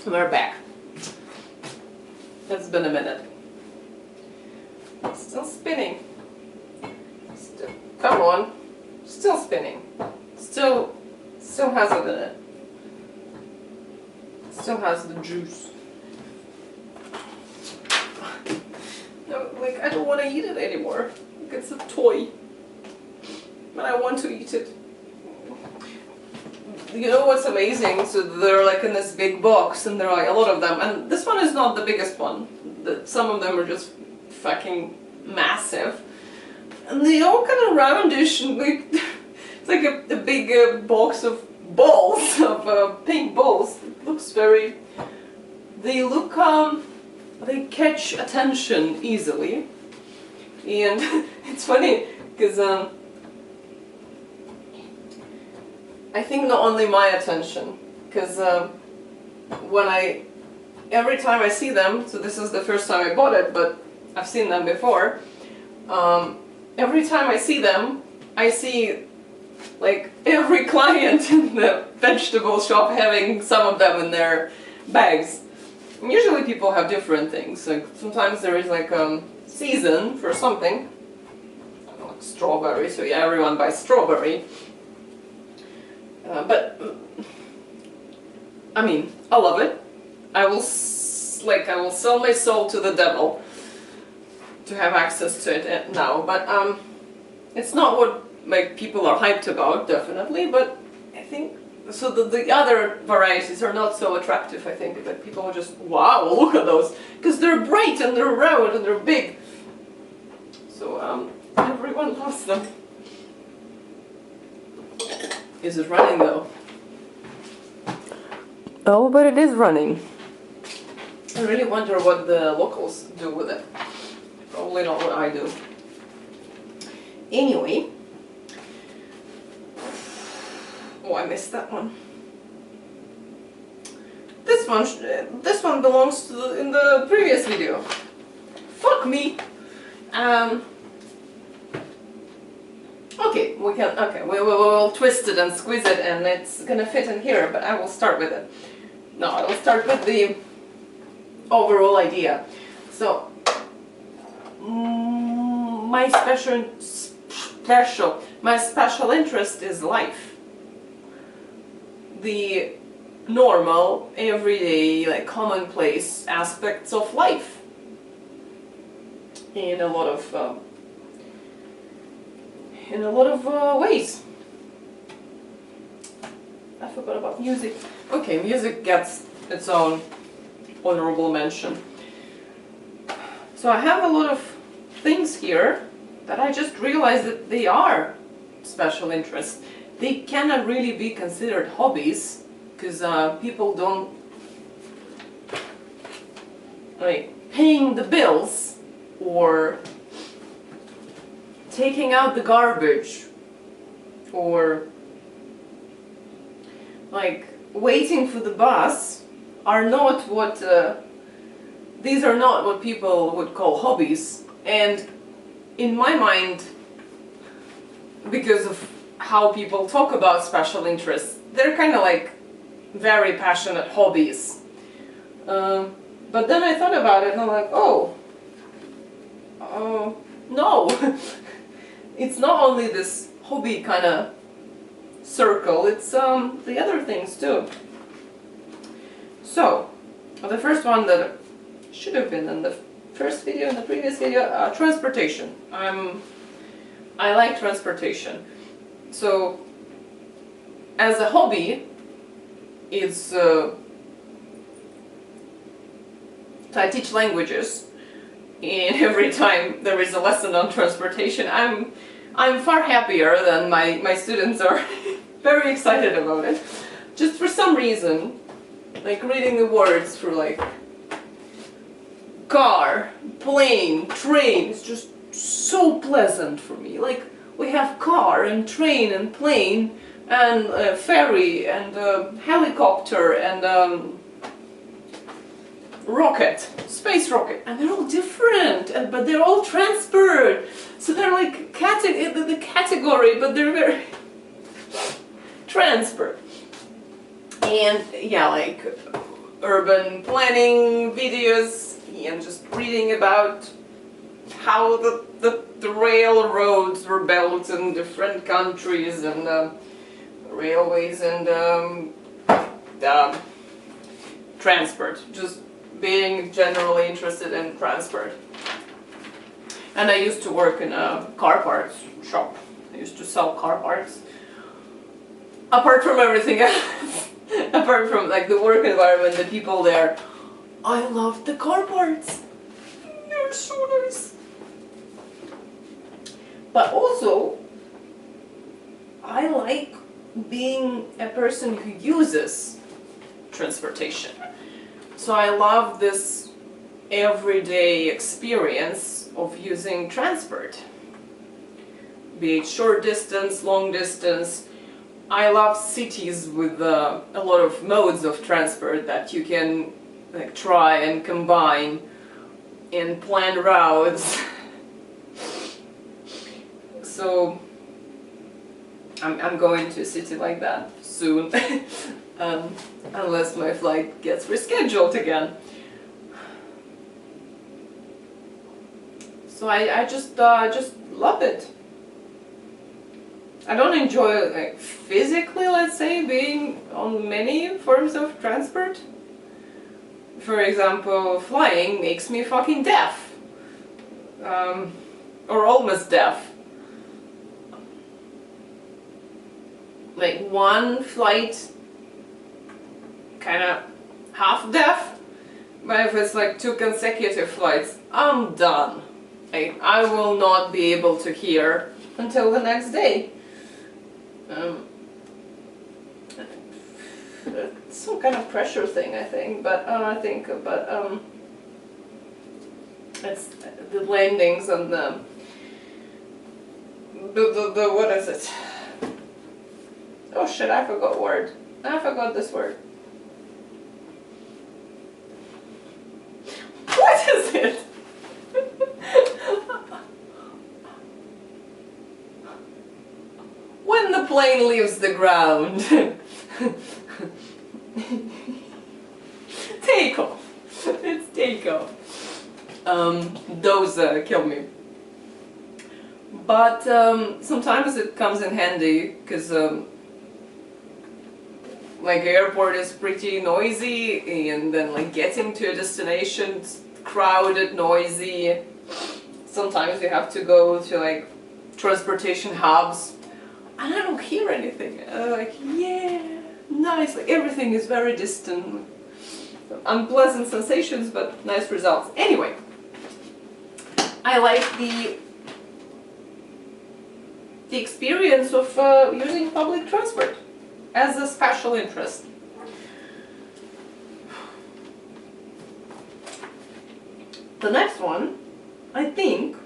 We're back. It's been a minute. Still spinning. Come on. Still spinning. Still has it in it. Still has the juice. No, like, I don't want to eat it anymore. Like, it's a toy. But I want to eat it. You know what's amazing? So they're like in this big box, and there are a lot of them. And this one is not the biggest one. Some of them are just fucking massive. And they all kind of roundish, and like, it's like a big box of balls, of pink balls. It looks very... They look, they catch attention easily. And it's funny, because I think not only my attention, because every time I see them, so this is the first time I bought it, but I've seen them before, every time I see them, I see like every client in the vegetable shop having some of them in their bags. And usually people have different things, like sometimes there is like a season for something, I don't know, like strawberry, so yeah, everyone buys strawberry. But I mean, I love it. I will sell my soul to the devil to have access to it now. But it's not what like people are hyped about, definitely. But I think so. The other varieties are not so attractive. I think that people are just, wow, look at those, because they're bright and they're round and they're big. So everyone loves them. Is it running though? Oh, but it is running. I really wonder what the locals do with it. Probably not what I do. Anyway. Oh, I missed that one. This one belongs to in the previous video. Fuck me. Okay, we'll twist it and squeeze it, and it's gonna fit in here, but I will start with it. No, I will start with the overall idea. So, my special interest is life. The normal, everyday, like commonplace aspects of life. In a lot of ways. I forgot about music. Okay, music gets its own honorable mention. So I have a lot of things here that I just realized that they are special interests. They cannot really be considered hobbies, because people don't like paying the bills or taking out the garbage or like waiting for the bus are not what these are not what people would call hobbies. And in my mind, because of how people talk about special interests, they're kind of like very passionate hobbies. But then I thought about it and I'm like, oh no. It's not only this hobby kind of circle, it's the other things too. So, the first one that should have been in the first video, in the previous video, transportation. I like transportation. So, as a hobby, it's I teach languages, and every time there is a lesson on transportation, I'm far happier than my students are. Very excited about it. Just for some reason, like reading the words for like car, plane, train, is just so pleasant for me. Like we have car and train and plane and ferry and helicopter and rocket, space rocket, and they're all different, but they're all transport. So they're like the category, but they're very transport. And yeah, like urban planning videos and just reading about how the railroads were built in different countries and railways and transport, just being generally interested in transport. And I used to work in a car parts shop. I used to sell car parts. Apart from everything else, apart from like the work environment, the people there, I loved the car parts. They're so nice. But also, I like being a person who uses transportation. So I love this everyday experience of using transport. Be it short distance, long distance. I love cities with a lot of modes of transport that you can like try and combine and plan routes. So I'm going to a city like that soon, unless my flight gets rescheduled again. So I just love it. I don't enjoy like physically, let's say, being on many forms of transport. For example, flying makes me fucking deaf, or almost deaf. Like one flight, kind of half deaf, but if it's like 2 consecutive flights, I'm done. Like, I will not be able to hear until the next day. It's some kind of pressure thing, I think, but it's the landings and the what is it? Oh shit, I forgot word. I forgot this word. What is it? When the plane leaves the ground. Take off. It's take off. Those kill me. But sometimes it comes in handy because like airport is pretty noisy, and then like getting to a destination, it's crowded, noisy. Sometimes you have to go to like transportation hubs, and I don't hear anything. Like, yeah, nice. Like everything is very distant. Unpleasant sensations, but nice results. Anyway, I like the experience of using public transport as a special interest. The next one, I think,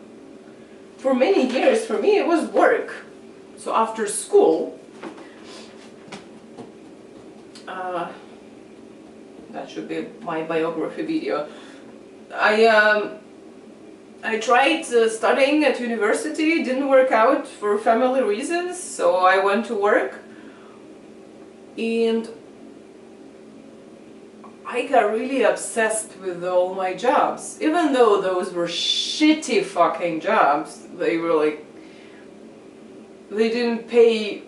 for many years, for me, it was work. So after school, that should be my biography video. I tried studying at university, didn't work out for family reasons, so I went to work, and I got really obsessed with all my jobs. Even though those were shitty fucking jobs, they were like, they didn't pay,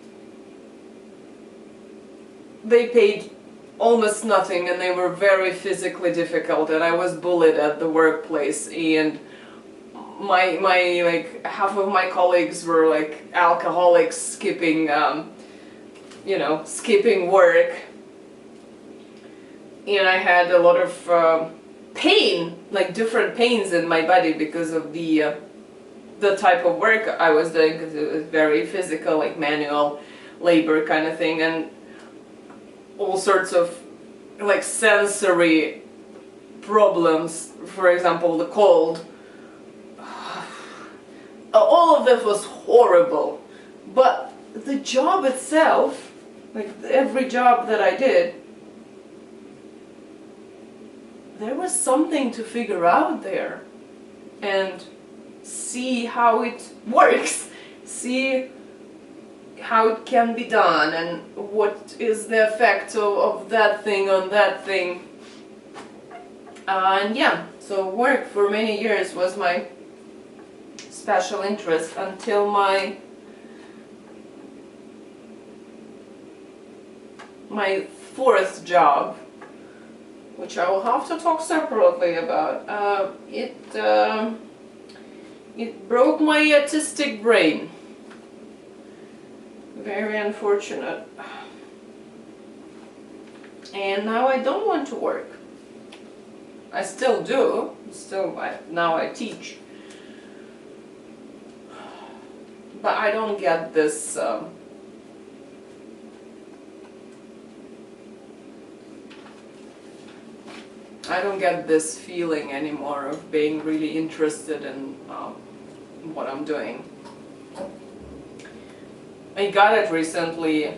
they paid almost nothing, and they were very physically difficult, and I was bullied at the workplace, and my like half of my colleagues were like alcoholics, skipping skipping work, and I had a lot of pain, like different pains in my body because of the type of work I was doing, because it was very physical, like manual labor kind of thing, and all sorts of like sensory problems. For example, the cold. All of this was horrible, but the job itself, like every job that I did, there was something to figure out there and see how it works, see how it can be done, and what is the effect of that thing on that thing. And yeah, so work for many years was my special interest until my fourth job, which I will have to talk separately about. It broke my autistic brain. Very unfortunate. And now I don't want to work. I still do. Now I teach. But I don't get this I don't get this feeling anymore of being really interested in what I'm doing. I got it recently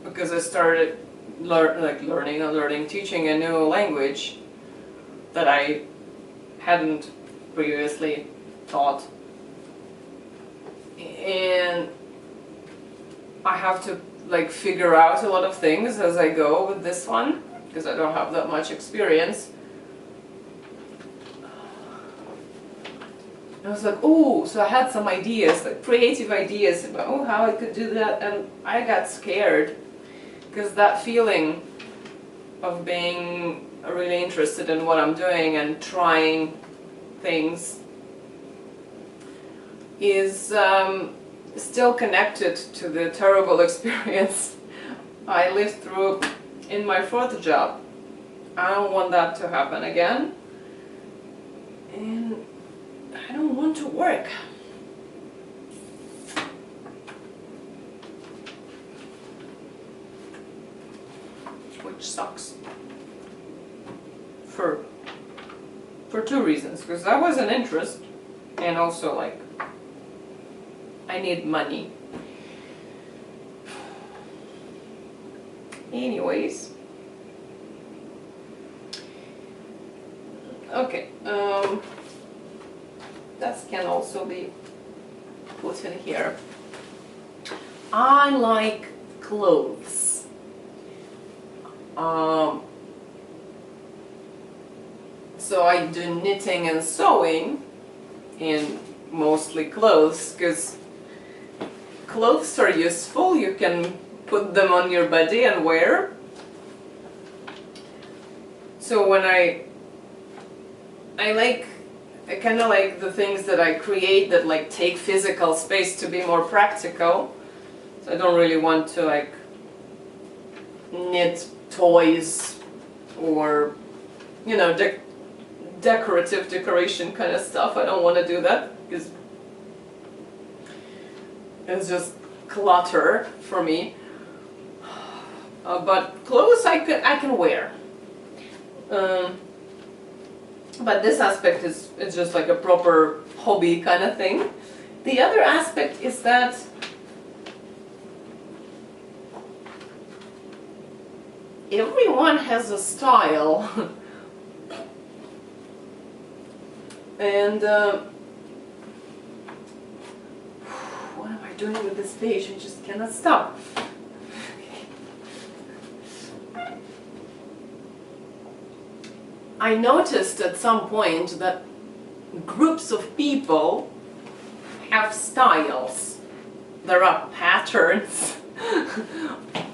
because I started learning, teaching a new language that I hadn't previously taught. And I have to figure out a lot of things as I go with this one, because I don't have that much experience. I was like, oh, so I had some ideas, creative ideas about how I could do that, and I got scared because that feeling of being really interested in what I'm doing and trying things is still connected to the terrible experience I lived through in my fourth job. I don't want that to happen again, and I don't want to work. Which sucks. For two reasons. Because that was an interest, and also I need money. Anyways. Okay. That can also be put in here. I like clothes. So I do knitting and sewing, and mostly clothes, because clothes are useful. You can put them on your body and wear. So when I kind of like the things that I create that take physical space to be more practical. So I don't really want to knit toys or decoration kind of stuff. I don't want to do that because it's just clutter for me. But clothes I can wear. But this aspect is just like a proper hobby kind of thing. The other aspect is that everyone has a style. And what am I doing with this page? I just cannot stop. I noticed at some point that groups of people have styles. There are patterns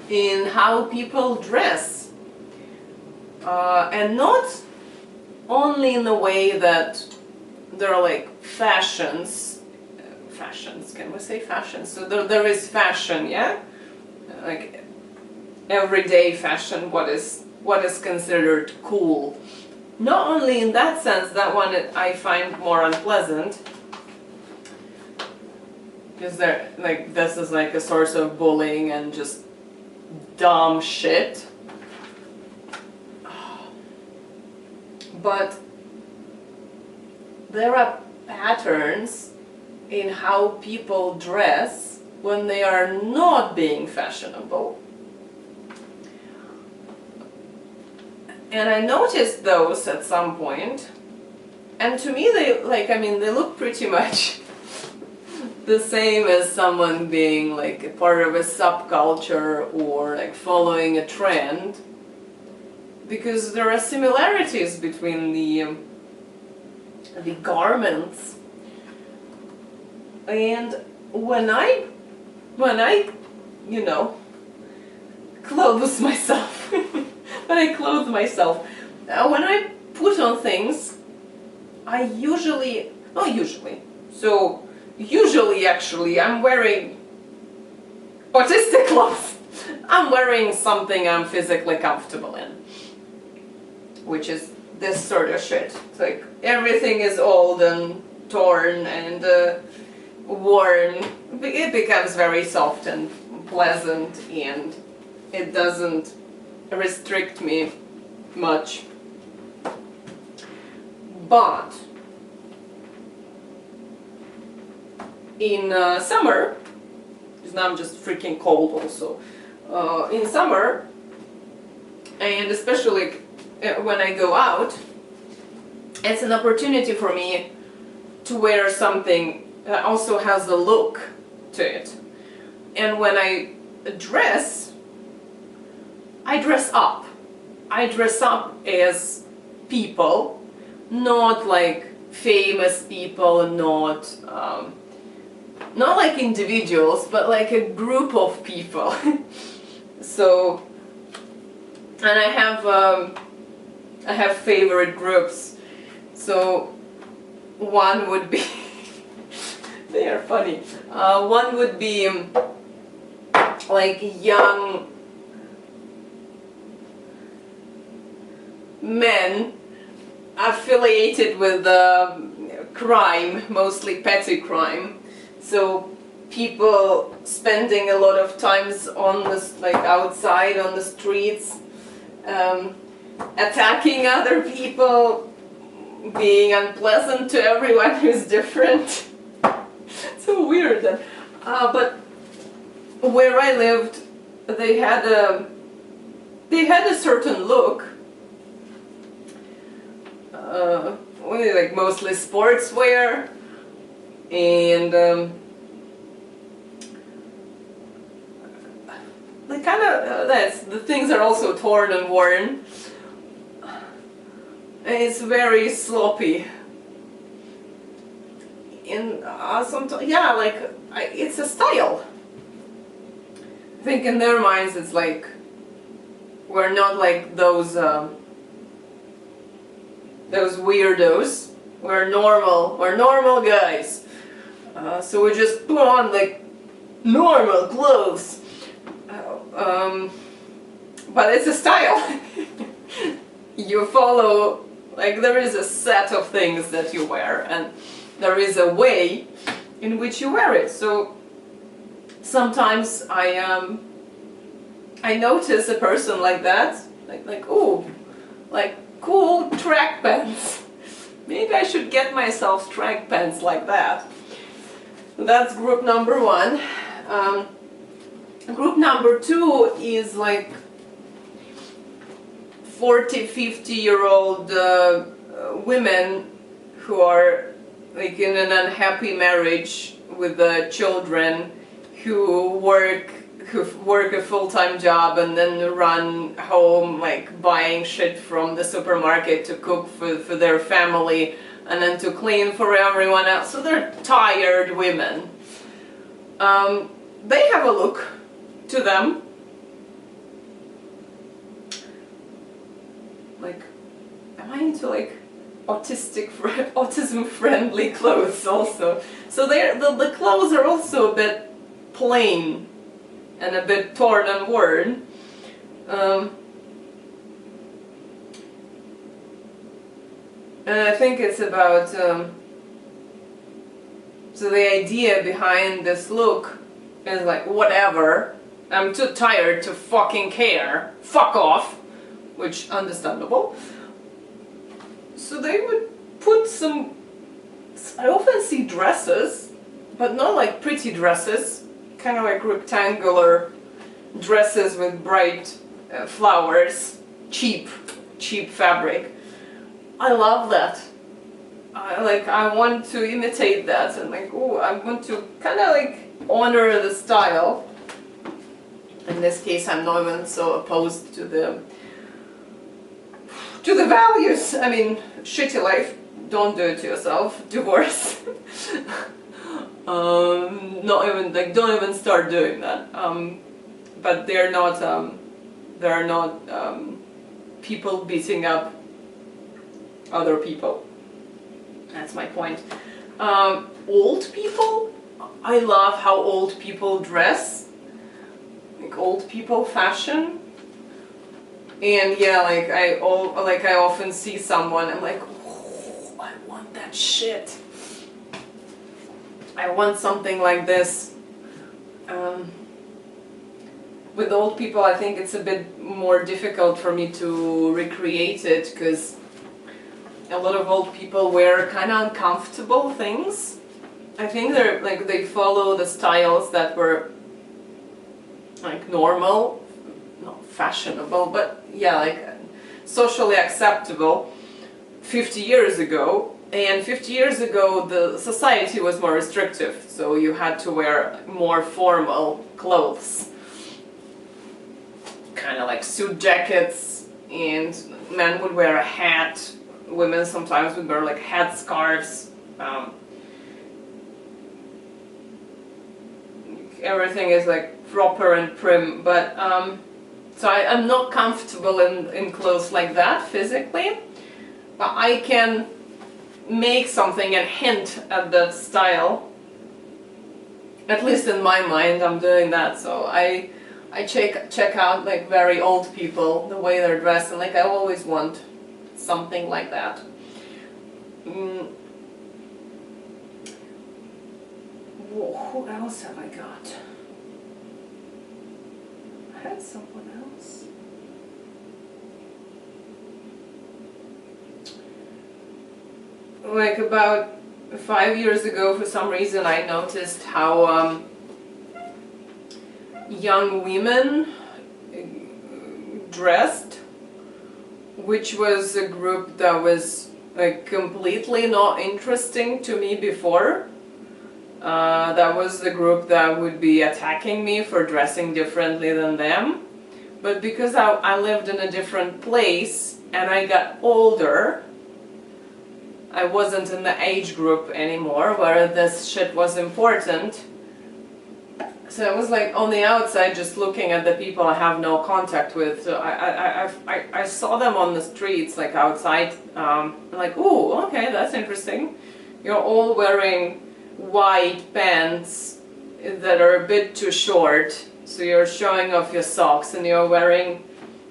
in how people dress. And not only in the way that there are fashions, can we say fashions? So there is fashion, yeah? Like everyday fashion, what is considered cool. Not only in that sense, that one I find more unpleasant, because this is a source of bullying and just dumb shit. But there are patterns in how people dress when they are not being fashionable. And I noticed those at some point, and to me they look pretty much the same as someone being a part of a subculture or following a trend. because there are similarities between the garments. And when I you know, clothe myself, when I clothe myself, when I put on things, I usually, not usually, so usually actually I'm wearing autistic clothes. I'm wearing something I'm physically comfortable in, which is this sort of shit. It's like everything is old and torn and worn. It becomes very soft and pleasant, and it doesn't restrict me much. But in summer, because now I'm just freaking cold also, in summer, and especially when I go out, it's an opportunity for me to wear something that also has a look to it. And when I dress up. I dress up as people, not like famous people, not like individuals, but like a group of people. So, and I have favorite groups. So one would be they are funny. One would be like young men affiliated with crime, mostly petty crime. So people spending a lot of times on this, like outside on the streets, attacking other people, being unpleasant to everyone who's different. So weird. But where I lived, they had a certain look. Like mostly sportswear, and they kind of the things are also torn and worn. It's very sloppy, and sometimes, yeah, like it's a style. I think in their minds it's like we're not like those weirdos. We're normal guys. So we just put on like normal clothes. But it's a style. You follow, like there is a set of things that you wear, and there is a way in which you wear it. So sometimes I notice a person like that, like oh, like cool track pants. Maybe I should get myself track pants like that. That's group number one. Group number two is like 40, 50-year-old women who are like in an unhappy marriage with children, who work a full-time job and then run home like buying shit from the supermarket to cook for their family and then to clean for everyone else. So they're tired women. They have a look to them. Like, am I into like autism friendly clothes also? So the clothes are also a bit plain and a bit torn and worn. And I think it's about, so the idea behind this look is like, whatever, I'm too tired to fucking care, fuck off, which understandable. So they would put some, I often see dresses, but not like pretty dresses, kind of like rectangular dresses with bright flowers, cheap fabric. I love that. I want to imitate that, and like, oh, I want to kind of like honor the style. In this case, I'm not even so opposed to to the values. I mean, shitty life, don't do it to yourself. Divorce. Not even like, don't even start doing that. But they're not people beating up other people. That's my point. Old people, I love how old people dress, like old people fashion. And yeah, like I often see someone, I'm like, oh, I want that shit. I want something like this. With old people, I think it's a bit more difficult for me to recreate it, because a lot of old people wear kind of uncomfortable things. I think they're like, they follow the styles that were like normal, not fashionable, but yeah, like socially acceptable 50 years ago. And 50 years ago, the society was more restrictive, so you had to wear more formal clothes. Kind of like suit jackets, and men would wear a hat. Women sometimes would wear like head scarves. Everything is like proper and prim, but so I'm not comfortable in clothes like that physically, but I can make something and hint at that style. At least in my mind, I'm doing that. So I check out like very old people, the way they're dressed, and like I always want something like that. Who else have I got? I had someone else. Like about 5 years ago, for some reason, I noticed how young women dressed, which was a group that was like completely not interesting to me before. That was the group that would be attacking me for dressing differently than them. But because I lived in a different place and I got older, I wasn't in the age group anymore where this shit was important. So I was like on the outside, just looking at the people I have no contact with. So I saw them on the streets, like outside. Like, ooh, okay, that's interesting. You're all wearing white pants that are a bit too short, so you're showing off your socks, and you're wearing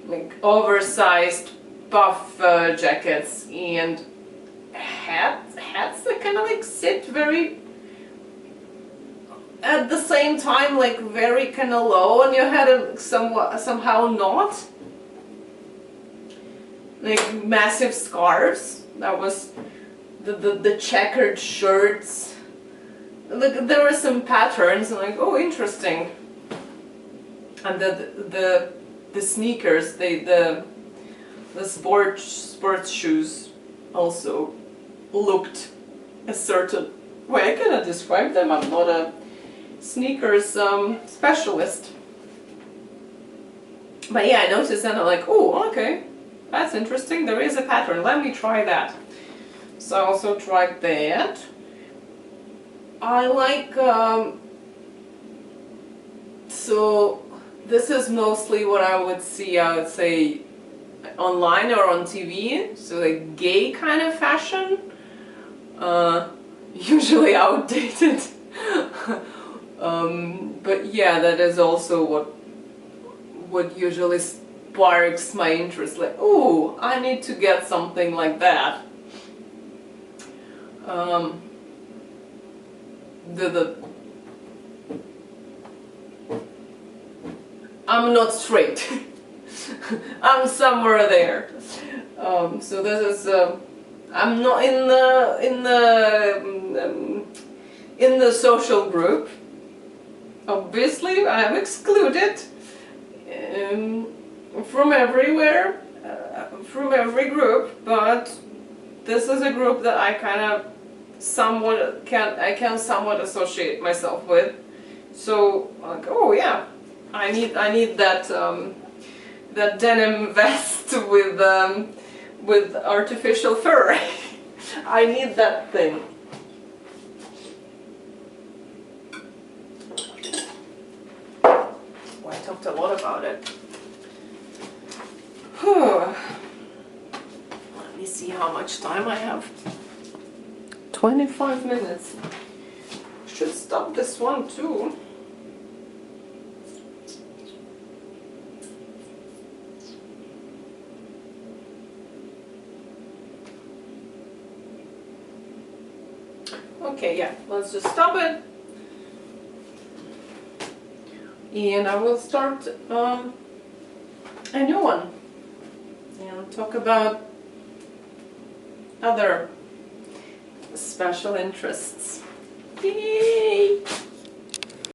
like oversized puff jackets and hats that kind of like sit very, at the same time, like very kind of low on your head and somehow not. Like massive scarves. That was the checkered shirts. Like there were some patterns, and like, oh, interesting. And the sneakers, the sports shoes also looked a certain way. I cannot describe them. I'm not a sneakers specialist. But yeah, I noticed and I'm like, oh, okay, that's interesting. There is a pattern. Let me try that. So I also tried that. I like, so this is mostly what I would see, I would say, online or on TV. So like gay kind of fashion. Usually outdated. But yeah, that is also what usually sparks my interest. Like, oh, I need to get something like that. I'm not straight. I'm somewhere there. So this is I'm not in the social group. Obviously, I'm excluded from everywhere, from every group. But this is a group that I kind of can somewhat associate myself with. So like, oh yeah, I need that that denim vest with with artificial fur. I need that thing. Well, I talked a lot about it. Let me see how much time I have. 25 minutes. Should stop this one too. Okay, yeah, let's just stop it. And I will start a new one and talk about other special interests. Yay!